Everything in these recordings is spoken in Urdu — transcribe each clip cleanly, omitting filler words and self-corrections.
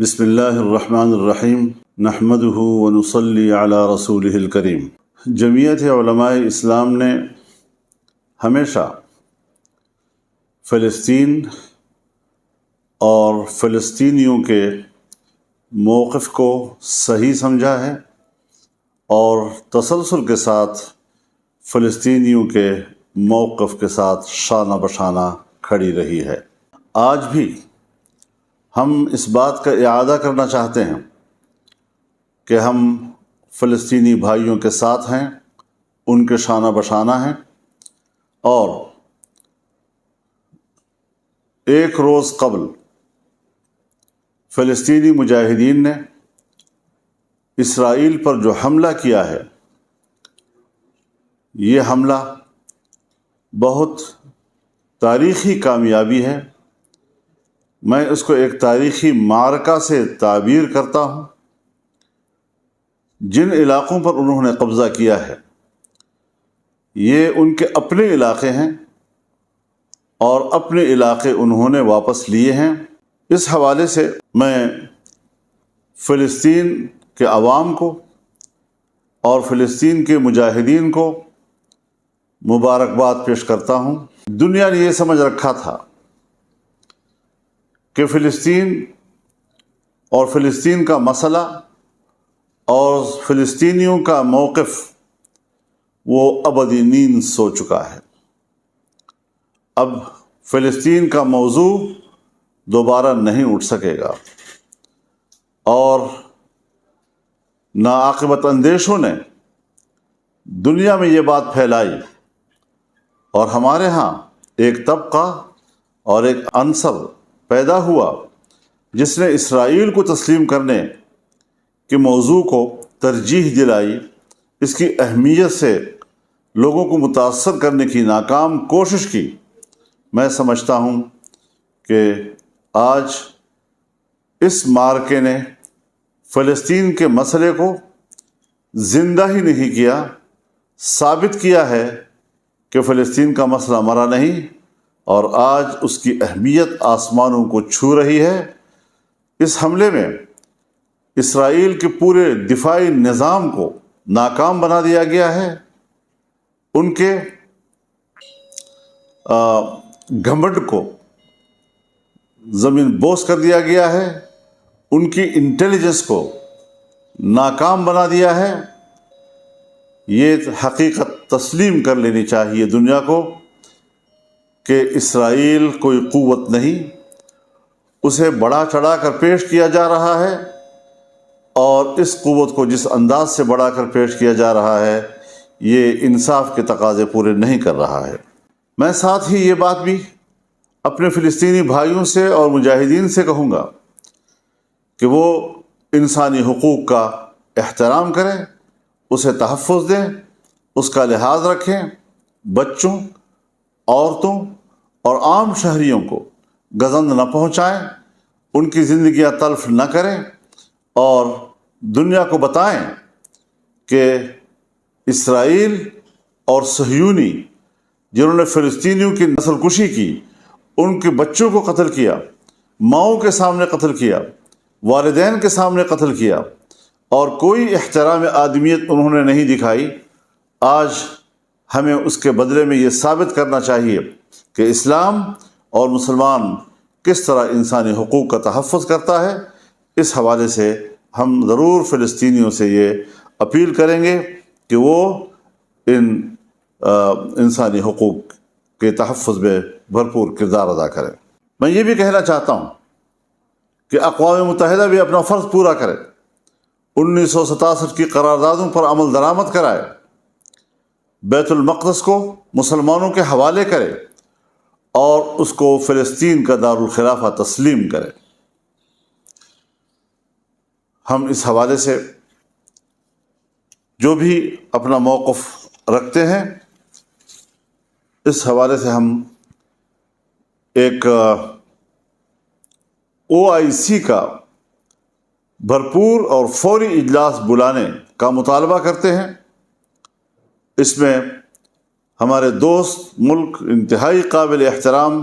بسم اللہ الرحمن الرحیم نحمدہ ونصلی علی رسولہ الکریم۔ جمعیت علماء اسلام نے ہمیشہ فلسطین اور فلسطینیوں کے موقف کو صحیح سمجھا ہے اور تسلسل کے ساتھ فلسطینیوں کے موقف کے ساتھ شانہ بشانہ کھڑی رہی ہے۔ آج بھی ہم اس بات کا اعادہ کرنا چاہتے ہیں کہ ہم فلسطینی بھائیوں کے ساتھ ہیں، ان کے شانہ بشانہ ہیں، اور ایک روز قبل فلسطینی مجاہدین نے اسرائیل پر جو حملہ کیا ہے، یہ حملہ بہت تاریخی کامیابی ہے۔ میں اس کو ایک تاریخی معرکہ سے تعبیر کرتا ہوں۔ جن علاقوں پر انہوں نے قبضہ کیا ہے یہ ان کے اپنے علاقے ہیں اور اپنے علاقے انہوں نے واپس لیے ہیں۔ اس حوالے سے میں فلسطین کے عوام کو اور فلسطین کے مجاہدین کو مبارکباد پیش کرتا ہوں۔ دنیا نے یہ سمجھ رکھا تھا کہ فلسطین اور فلسطین کا مسئلہ اور فلسطینیوں کا موقف وہ ابدی نیند سو چکا ہے۔ اب فلسطین کا موضوع دوبارہ نہیں اٹھ سکے گا، اور ناعاقبت اندیشوں نے دنیا میں یہ بات پھیلائی، اور ہمارے ہاں ایک طبقہ اور ایک عنصر پیدا ہوا جس نے اسرائیل کو تسلیم کرنے کے موضوع کو ترجیح دلائی، اس کی اہمیت سے لوگوں کو متاثر کرنے کی ناکام کوشش کی۔ میں سمجھتا ہوں کہ آج اس معرکے نے فلسطین کے مسئلے کو زندہ ہی نہیں کیا، ثابت کیا ہے کہ فلسطین کا مسئلہ مرا نہیں، اور آج اس کی اہمیت آسمانوں کو چھو رہی ہے۔ اس حملے میں اسرائیل کے پورے دفاعی نظام کو ناکام بنا دیا گیا ہے، ان کے گھمنڈ کو زمین بوس کر دیا گیا ہے، ان کی انٹیلیجنس کو ناکام بنا دیا ہے۔ یہ حقیقت تسلیم کر لینی چاہیے دنیا کو کہ اسرائیل کوئی قوت نہیں، اسے بڑا چڑھا کر پیش کیا جا رہا ہے، اور اس قوت کو جس انداز سے بڑھا کر پیش کیا جا رہا ہے یہ انصاف کے تقاضے پورے نہیں کر رہا ہے۔ میں ساتھ ہی یہ بات بھی اپنے فلسطینی بھائیوں سے اور مجاہدین سے کہوں گا کہ وہ انسانی حقوق کا احترام کریں، اسے تحفظ دیں، اس کا لحاظ رکھیں، بچوں، عورتوں اور عام شہریوں کو گزند نہ پہنچائیں، ان کی زندگیاں تلف نہ کریں، اور دنیا کو بتائیں کہ اسرائیل اور صہیونی جنہوں نے فلسطینیوں کی نسل کشی کی، ان کے بچوں کو قتل کیا، ماؤں کے سامنے قتل کیا، والدین کے سامنے قتل کیا، اور کوئی احترام آدمیت انہوں نے نہیں دکھائی، آج ہمیں اس کے بدلے میں یہ ثابت کرنا چاہیے کہ اسلام اور مسلمان کس طرح انسانی حقوق کا تحفظ کرتا ہے۔ اس حوالے سے ہم ضرور فلسطینیوں سے یہ اپیل کریں گے کہ وہ ان انسانی حقوق کے تحفظ میں بھرپور کردار ادا کریں۔ میں یہ بھی کہنا چاہتا ہوں کہ اقوام متحدہ بھی اپنا فرض پورا کرے، 1967 کی قراردادوں پر عمل درآمد کرائے، بیت المقدس کو مسلمانوں کے حوالے کرے، اور اس کو فلسطین کا دارالخلافہ تسلیم کرے۔ ہم اس حوالے سے جو بھی اپنا موقف رکھتے ہیں، اس حوالے سے ہم ایک OIC کا بھرپور اور فوری اجلاس بلانے کا مطالبہ کرتے ہیں۔ اس میں ہمارے دوست ملک، انتہائی قابل احترام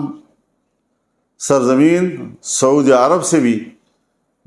سرزمین سعودی عرب سے بھی